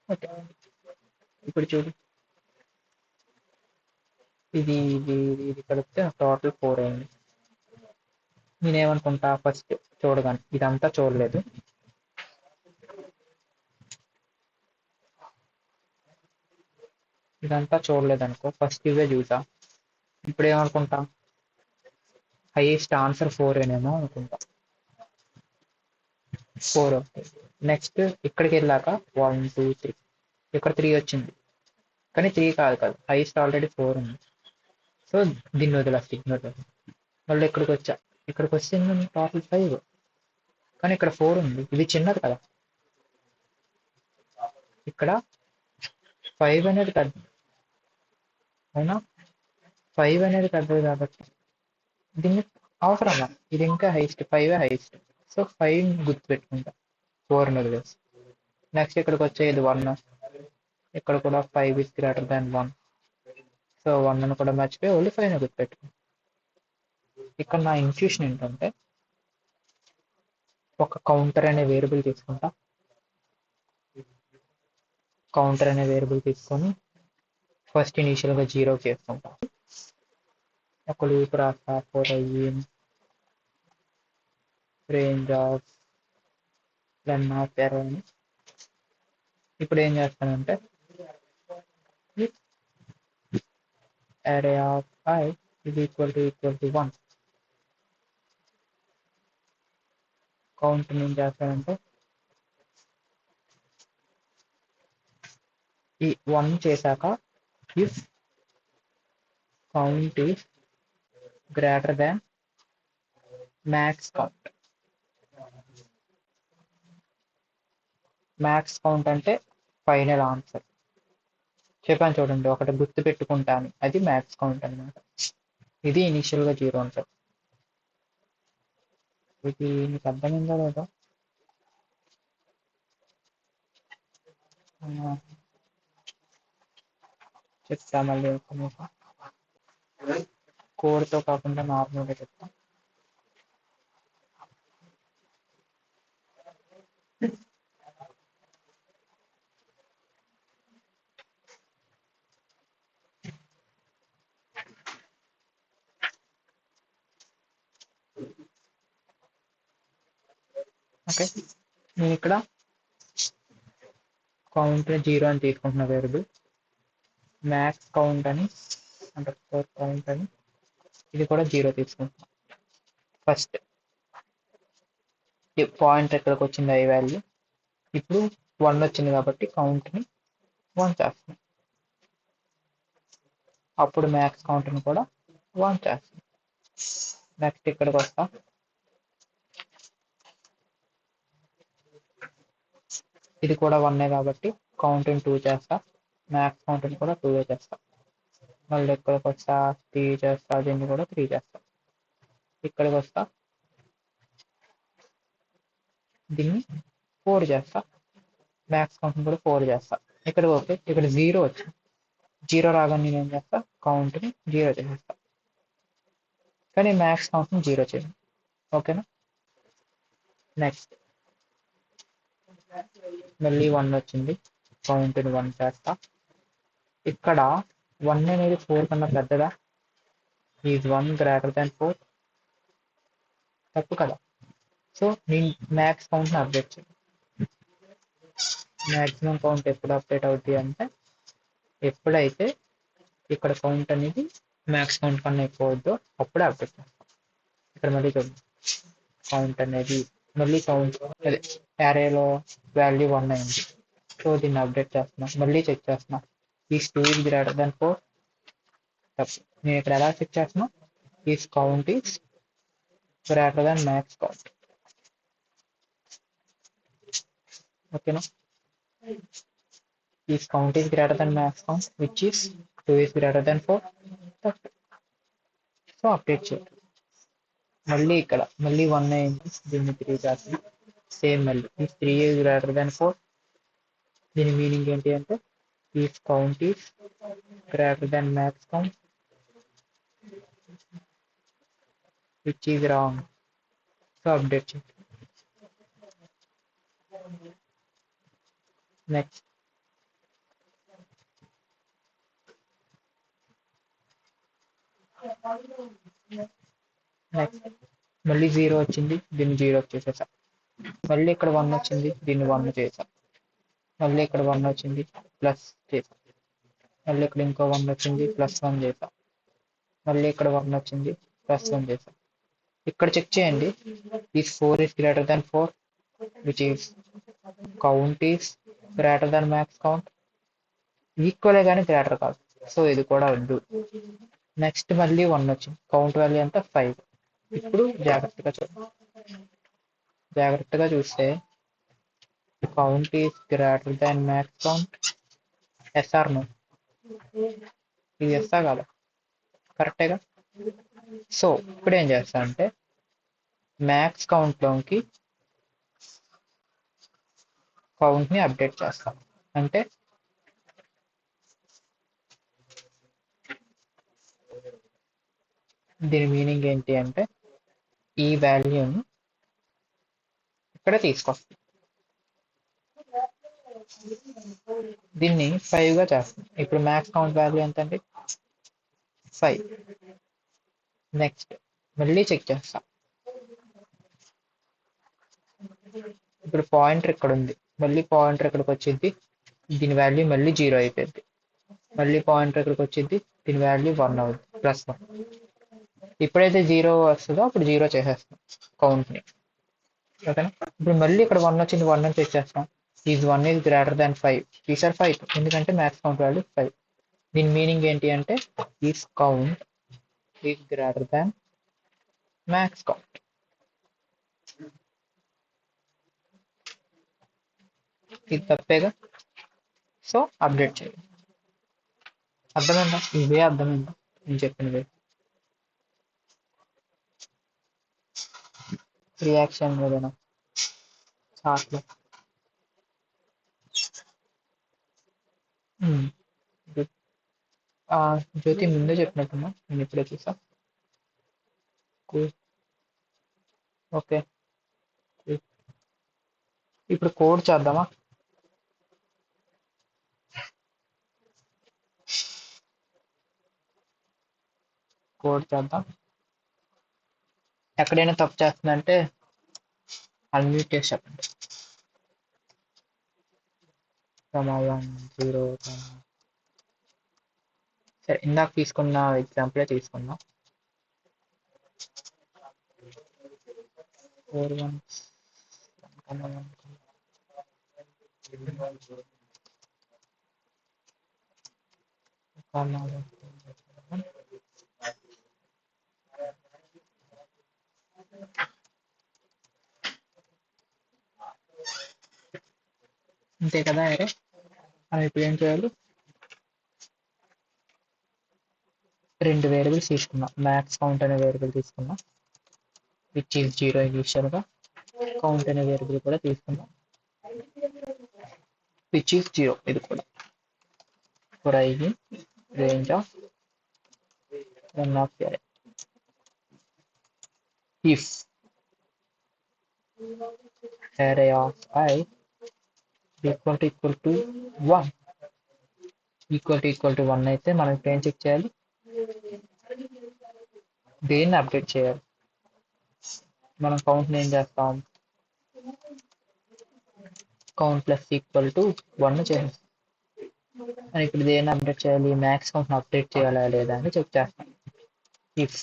ఓకే. ఇప్పుడు చూడు, ఇది ఇది ఇది కలిపితే టోటల్ 4 అయింది. నేనేమనుకుంటా ఫస్ట్ చూడగానే, ఇదంతా చూడలేదు, అనుకో, ఫస్ట్ ఇవే చూసా. ఇప్పుడు ఏమనుకుంటా, హైయెస్ట్ ఆన్సర్ 4 ఏనేమో అనుకుంటా. 4 నెక్స్ట్ ఇక్కడికి వెళ్ళాక 1 2 3, ఇక్కడ 3 వచ్చింది కానీ 3 కాదు హైయెస్ట్ ఆల్రెడీ 4 ఉంది, సో దీన్ని వదిలేస్తా. మళ్ళీ ఇక్కడికి వస్తే టోటల్ 5, కానీ ఇక్కడ 4 ఉంది, ఇది చిన్నది కదా. ఇక్కడ 5 అనేది పెద్ద, అవునా? 5 అనేది పెద్దది కాబట్టి దీన్ని అవసరమా, ఇది ఇంకా హైయెస్ట్, 5 హైయెస్ట్, సో 5 గుర్తుపెట్టుకుంటా, 4 వదిలేసి. నెక్స్ట్ ఇక్కడికి వచ్చే ఇది 1, ఇక్కడ కూడా 5 is greater than 1, సో 1 కూడా మర్చిపోయి ఓన్లీ 5 గుర్తుపెట్టుకుంటా. ఇక్కడ నా ఇన్ఫ్యూషన్ ఏంటంటే ఒక కౌంటర్ అనే వేరియబుల్ తీసుకుంటా, తీసుకొని ఫస్ట్ ఇనీషియల్ గా 0 చేసుకుంటా, ఒక లూప్ రాస్తా ఫర్ రేంజ్ ఆఫ్ లెన్ ఆఫ్ ఎరో అని. ఇప్పుడు ఏం చేస్తానంటే array of I is equal to 1, count ఏం చేస్తానంటే ఈ 1 చేశాక if count is greater than max count. Max count అంటే ఫైనల్ ఆన్సర్. చెప్పాను చూడండి, ఒకటి గుర్తు పెట్టుకుంటాను, అది మ్యాక్స్ కౌంట్ అనమాట. ఇది ఇనిషియల్ గా 0 ఆన్సర్. ఇది మీకు అర్థమైందా లేదా? చెప్తా మళ్ళీ ఒక నిమిషం. కోడ్తో కాకుండా నార్మల్గా చెప్తాం. ఓకే, నేను ఇక్కడ కౌంట్ 0 అని తీసుకుంటున్న వేరియబుల్, మ్యాక్స్ కౌంట్ అని అండర్స్కోర్ కౌంట్ అని ఇది కూడా 0 తీసుకుంటున్నాం. ఫస్ట్ పాయింట్ ఎక్కడికి వచ్చింది ఐ వాల్యూ, ఇప్పుడు 1 వచ్చింది కాబట్టి కౌంట్ని 1 చేస్తున్నాం. అప్పుడు మ్యాక్స్ కౌంట్ని కూడా 1 చేస్తాం. నెక్స్ట్ ఇక్కడికి వస్తాం, ఇది కూడా 1 కాబట్టి కౌంట్ని 2 చేస్తా, మ్యాక్స్ కౌంట్ని కూడా 2 చేస్తా. మళ్ళీ ఇక్కడికి వస్తా 3 చేస్తా, దీన్ని కూడా 3 చేస్తా. ఇక్కడికి వస్తా, దీన్ని 4 చేస్తా, మ్యాక్స్ కౌంట్ని కూడా 4 చేస్తా. ఇక్కడ ఓకే, ఇక్కడ 0 వచ్చింది. 0 రాగానే నేను ఏం చేస్తా, కౌంట్ని 0 చేసేస్తా, కానీ మ్యాక్స్ కౌంట్ని 0 చేయండి. ఓకేనా. నెక్స్ట్ మళ్ళీ 1 వచ్చింది, కౌంట్ని 1 చేస్తా. ఇక్కడ 1 అనేది 4 కన్నా పెద్దదా, ఈజ్ 1 గ్రేటర్ దాన్ 4, తప్పు కదా. సో నేను మ్యాక్స్ కౌంట్ని అప్డేట్ చేయాలి. మ్యాక్సిమం కౌంట్ ఎప్పుడు అప్డేట్ అవుతుంది అంటే ఎప్పుడైతే ఇక్కడ కౌంట్ అనేది మ్యాక్స్ కౌంట్ కన్నా ఎక్కువ అవుతుందో అప్పుడే అప్డేట్ చేస్తాం. ఇక్కడ మళ్ళీ చూడండి, కౌంట్ అనేది మళ్ళీ కౌంట్ అదే యారేలో వాల్యూ 1 అయింది. సో దీన్ని అప్డేట్ చేస్తున్నా, మళ్ళీ చెక్ చేస్తున్నా, ఈస్ 2 ఈజ్ గ్రేటర్ దాన్ 4, తప్పు. నేను ఇక్కడ ఎలా చెక్ చేస్తున్నా, is count is greater than max count. ఓకేనా. Is count is greater than max count which is 2 is greater than 4, తప్పు. సో అప్డేట్ చేయాలి. మళ్ళీ ఇక్కడ మళ్ళీ 1 అయింది, దీన్ని 3 చేస్తాం. సేమ్ మళ్ళీ ఈ 3 ఈజ్ గ్రేటర్ దాన్ 4, దీని మీనింగ్ ఏంటి అంటే is count is greater than max count which is wrong. So update చేయాలి. నెక్స్ట్ నెక్స్ట్ మళ్ళీ 0 వచ్చింది, దీన్ని 0 చేసేసా. మళ్ళీ ఇక్కడ 1 వచ్చింది, దీన్ని 1 చేసా. మళ్ళీ ఇక్కడ 1 వచ్చింది, ప్లస్ చేసా. మళ్ళీ ఇక్కడ ఇంకో 1 వచ్చింది, ప్లస్ 1 చేసా. మళ్ళీ ఇక్కడ 1 వచ్చింది, ప్లస్ 1 చేసా. ఇక్కడ చెక్ చేయండి, is 4 is greater than 4 which is count is greater than max count, ఈక్వలే కానీ గ్రేటర్ కాదు. సో ఇది కూడా వద్దు. నెక్స్ట్ మళ్ళీ 1 వచ్చింది, కౌంట్ వాల్యూ ఎంత 5. ఇప్పుడు జాగ్రత్తగా చూస్తే count is greater than max count, yes or no, ఇది ఎస్సా కాదా, కరెక్టేగా. సో ఇప్పుడు ఏం చేస్తా అంటే మ్యాక్స్ కౌంట్లోకి కౌంట్ని అప్డేట్ చేస్తాం. అంటే దీని మీనింగ్ ఏంటి అంటే ఈ వాల్యూని ఇక్కడ తీసుకొస్తాం, దీన్ని 5గా చేస్తాం. ఇప్పుడు మ్యాక్స్ కౌంట్ వాల్యూ ఎంత అండి, 5. నెక్స్ట్ మళ్ళీ చెక్ చేస్తాం, ఇప్పుడు పాయింటర్ ఇక్కడ ఉంది, మళ్ళీ పాయింటర్ ఇక్కడికి వచ్చింది, దీని వాల్యూ మళ్ళీ 0 అయిపోయింది. మళ్ళీ పాయింటర్ ఇక్కడికి వచ్చింది, దీని వాల్యూ 1 అవుతుంది, +1. ఎప్పుడైతే 0 వస్తుందో అప్పుడు 0 చేసేస్తాం కౌంట్ని. ఓకేనా. ఇప్పుడు మళ్ళీ ఇక్కడ 1 వచ్చింది, 1 అని చెక్ చేస్తాం, ఈజ్ 1 ఈజ్ గ్రేటర్ దాన్ 5, ఈసారి 5 ఎందుకంటే మ్యాక్స్ కౌంట్ వాల్యూ 5. దీని మీనింగ్ ఏంటి అంటే is count is greater than max count. ఇది తప్పేగా. సో అప్డేట్ చేయాలి. అర్థమైందా, ఇవే అర్థమైందా నేను చెప్పినవి. రియాక్షన్ ఏదైనా చార్ట్లో జ్యోతి ముందే చెప్పినట్టున్నా, నేను ఇప్పుడే చూసా. Cool. ఓకే. ఇప్పుడు కోడ్ చేద్దామా? కోడ్ చేద్దాం. ఎక్కడైనా తప్పు చేస్తుందంటే అన్మ్యూట్ చేసి చెప్పండి. 1 0 సరే, ఇందాక తీసుకున్న ఎగ్జాంపులే తీసుకుందాం. 4 1 అంతే కదా అరే. మనం ఇప్పుడు ఏం చేయాలి? 2 వేరియబుల్స్ తీసుకున్నాం. మ్యాక్స్ కౌంట్ అనే వేరియబుల్ తీసుకున్నాం, విచ్ ఈజ్ 0 ఇనిషియల్ గా. కౌంట్ అనే వేరియబుల్ కూడా తీసుకున్నాం, విచ్ ఈజ్ 0 ఇది కూడా. For I in range of one of the array. If array of I equal to 1 equal to 1 అయితే మనం ఇప్పుడు ఏం చెక్ చేయాలి? దేన్ని అప్డేట్ చేయాలి? మనం కౌంట్ని ఏం చేస్తాం? కౌంట్ ప్లస్ ఈక్వల్ టు 1 చేస్తాం. అని ఇప్పుడు దేన్ని అప్డేట్ చేయాలి? మ్యాక్స్ కౌంట్ అప్డేట్ చేయాలా లేదా అని చెక్ చేస్తాం. If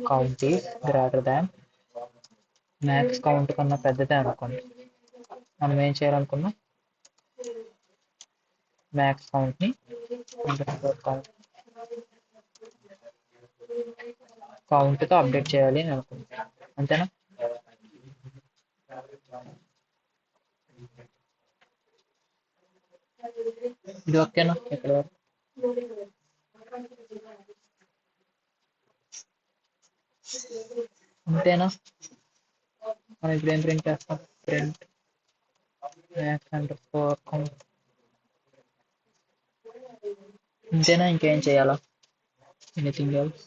count is greater than, max count కన్నా పెద్దదే అనుకోండి, మనం ఏం చేయాలనుకున్నాం? మ్యాక్స్ కౌంట్ ని కౌంట్ తో అప్డేట్ చేయాలి అని అనుకుంటాం. అంతేనా? ఇది ఓకేనా? ఇక్కడ అంతేనా? మనం ఇప్పుడు ఏం ప్రింట్ చేస్తాం? Print max underscore count. అంతేనా? ఇంకేం చేయాలా? Anything else?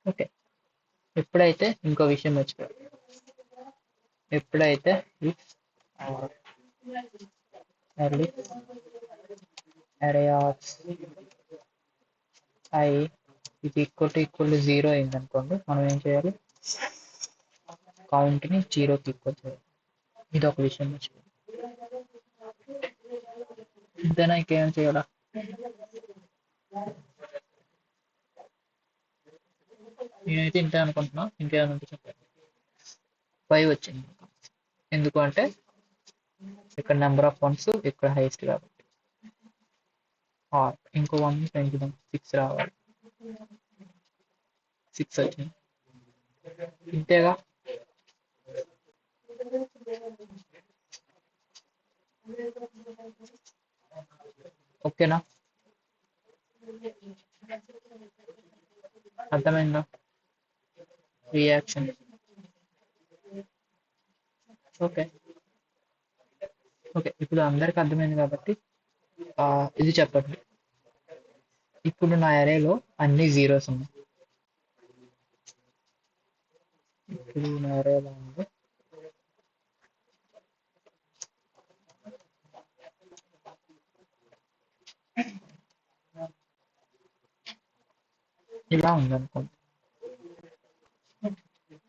ఓకే. ఎప్పుడైతే ఇంకో విషయం మర్చిపోయారు, ఎప్పుడైతే ఎర్లీ array of I ఇది ఈక్వల్ టు 0 అయిందనుకోండి, మనం ఏం చేయాలి? కౌంట్ ని 0కి ఈక్వల్ చేయాలి. ఇది ఒక విషయం మర్చిపోయారు. ఇంతేనా? ఇంకేం చేయాలా? నేనైతే ఇంతే అనుకుంటున్నా. ఇంకేమైనా చెప్పండి. 5 వచ్చింది. ఎందుకు అంటే ఇక్కడ నెంబర్ ఆఫ్ వన్స్ ఇక్కడ హైయెస్ట్ కాబట్టి. ఇంకో 1 పెంచుదాం, 6 రావాలి. 6 వచ్చింది. ఇంతేగా? ఓకేనా? అర్థమైందా? రియాక్షన్. ఓకే. ఓకే, ఇప్పుడు అందరికి అర్థమైంది కాబట్టి ఇది చెప్పండి. ఇప్పుడు నా అరేలో అన్ని జీరోస్ ఉన్నాయి. ఇప్పుడు నా అరేలో ఉంది ఇలా ఉందనుకోండి.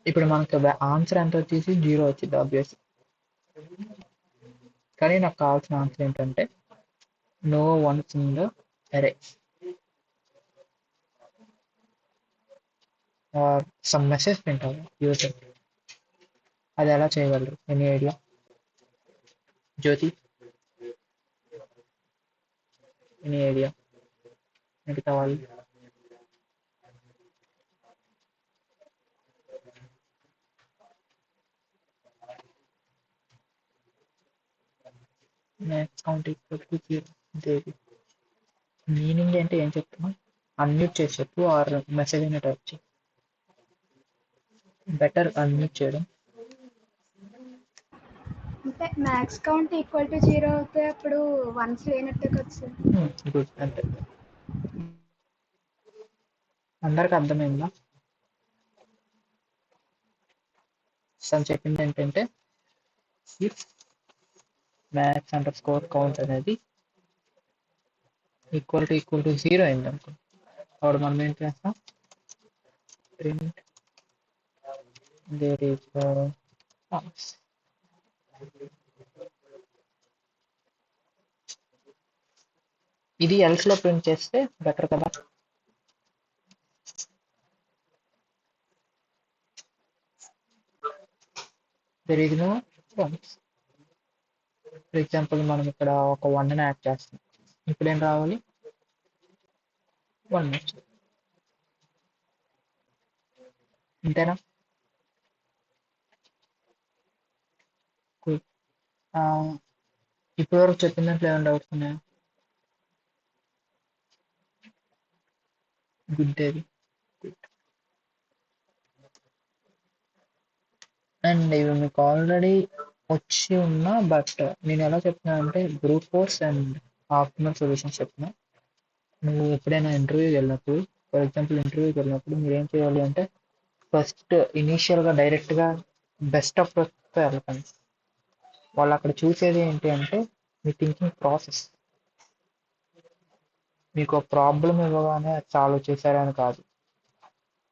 ఇప్పుడు మనకు ఆన్సర్ ఎంత వచ్చేసి 0 వచ్చింది ఆబ్వియస్. కానీ నాకు కావాల్సిన ఆన్సర్ ఏంటంటే no ones in the array or some message print అవ్వాలి యూజర్. అది ఎలా చేయగలరు? Any idea? Jyothi, any idea? ఏంటి కావాలి? Max count equal to 0. Meaning అంటే ఏం చెప్తున్నాం? అన్మ్యూట్ చేసి చెప్పు, ఆర్ మెసేజ్ అయినా టైప్ చేయి. బెటర్ అన్మ్యూట్ చేయడం. అంటే మ్యాక్స్ కౌంట్ ఈక్వల్ టు 0 అవుతే అప్పుడు వన్స్ లేనట్టే కదా సార్. గుడ్. అంటే అందరికి అర్థమైందా? తను చెప్పింది ఏంటంటే if max underscore count అనేది ఈక్వల్ టు 0 అయింది అనుకో, అప్పుడు మనం ఏం చేస్తాం, ప్రింట్ దేర్ ఈస్ ఫాల్స్. ఇది ఎల్స్ లో ప్రింట్ చేస్తే బెటర్ కదా. There is no false. For example మనం ఇక్కడ ఒక 1 ని యాడ్ చేస్తాం, ఇప్పుడు ఏం రావాలి, 1 వచ్చింది. అంతేనా? Good. ఇప్పటివరకు చెప్పిన దాంట్లో ఏమైనా డౌట్స్ ఉన్నాయా? Good Davy. అండ్ ఇవి మీకు ఆల్రెడీ వచ్చి ఉన్నా, బట్ నేను ఎలా చెప్తున్నా అంటే brute force and optimal solutions చెప్తున్నా. నువ్వు ఎప్పుడైనా ఇంటర్వ్యూకి వెళ్ళినప్పుడు, ఫర్ ఎగ్జాంపుల్ ఇంటర్వ్యూకి వెళ్ళినప్పుడు మీరు ఏం చేయాలి అంటే ఫస్ట్ ఇనీషియల్గా డైరెక్ట్గా బెస్ట్ అప్రోచ్తో వెళ్ళకండి. వాళ్ళు అక్కడ చూసేది ఏంటి అంటే మీ థింకింగ్ ప్రాసెస్. మీకు ఒక ప్రాబ్లం ఇవ్వగానే అది సాల్వ్ చేశారని కాదు,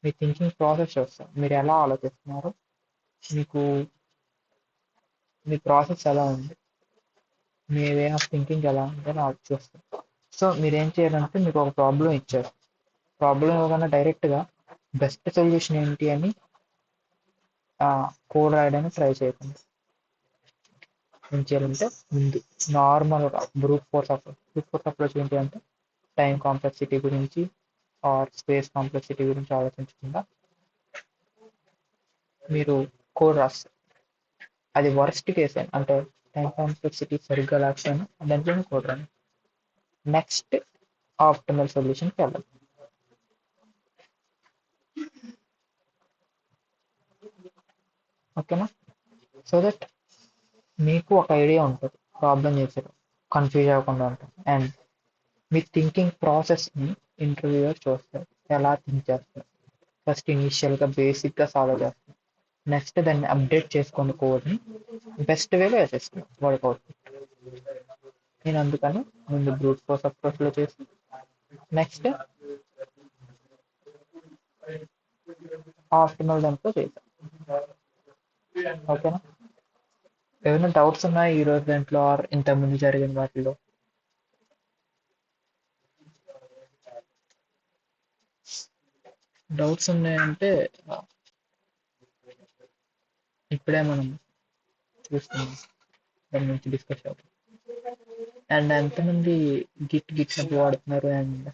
మీ థింకింగ్ ప్రాసెస్ చూస్తారు. మీరు ఎలా ఆలోచిస్తున్నారు, మీకు మీ ప్రాసెస్ ఎలా ఉంది, మీ వే ఆఫ్ థింకింగ్ ఎలా ఉంది అని చూస్తారు. సో మీరు ఏం చేయాలంటే మీకు ఒక ప్రాబ్లం ఇచ్చారు, ప్రాబ్లం ఇవ్వగానే డైరెక్ట్గా బెస్ట్ సొల్యూషన్ ఏంటి అని కోడ్ రాయడానికి ట్రై చేయకండి. ఏం చేయాలంటే ముందు నార్మల్గా బ్రూట్ ఫోర్స్ అప్రోచ్ ఏంటి అంటే టైం కాంప్లెక్సిటీ గురించి ఆర్ స్పేస్ కాంప్లెక్సిటీ గురించి ఆలోచించకుండా మీరు కోడ్ రాస్తారు. అది వర్స్ట్ కేస్ అంటే టైం కాంప్లెక్సిటీ సరిగ్గా లేకపోయినా దాంట్లో కోడ్ రాని. నెక్స్ట్ ఆప్టిమల్ సొల్యూషన్కి వెళ్ళాలి. ఓకేనా? సో దట్ మీకు ఒక ఐడియా ఉంటుంది ప్రాబ్లం చేసారు, కన్ఫ్యూజ్ అవ్వకుండా ఉంటుంది. అండ్ మీ థింకింగ్ ప్రాసెస్ని ఇంటర్వ్యూయర్ చూస్తారు, ఎలా థింక్ చేస్తారు. ఫస్ట్ ఇనీషియల్గా బేసిక్గా సాల్వ్ చేస్తారు, నెక్స్ట్ దాన్ని అప్డేట్ చేసుకుని కోడ్ని బెస్ట్ వేలో వేసేస్తాను వర్కౌట్. నేను అందుకని ముందు బ్రూట్ ఫోర్స్ అప్రోచ్లో చేసి నెక్స్ట్ ఆప్టిమల్ దాంట్లో చేశాను. ఓకేనా? ఏమైనా డౌట్స్ ఉన్నాయా ఈ రోజు దాంట్లో ఆర్ ఇంతకుముందు జరిగిన వాటిలో? డౌట్స్ ఉన్నాయంటే ఇప్పుడే మనం చూస్తున్నాం, దాని నుంచి డిస్కస్ అవుతాం. అండ్ ఎంతమంది గిట్ హబ్ వాడుతున్నారు అండ్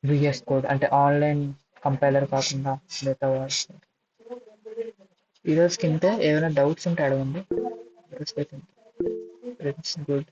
విఎస్ కోడ్ అంటే ఆన్లైన్ కంపైలర్ కాకుండా మిగతా వాడుతున్నారు? ఈరోజు కింద ఏమైనా డౌట్స్ ఉంటే అడగండి. గుడ్.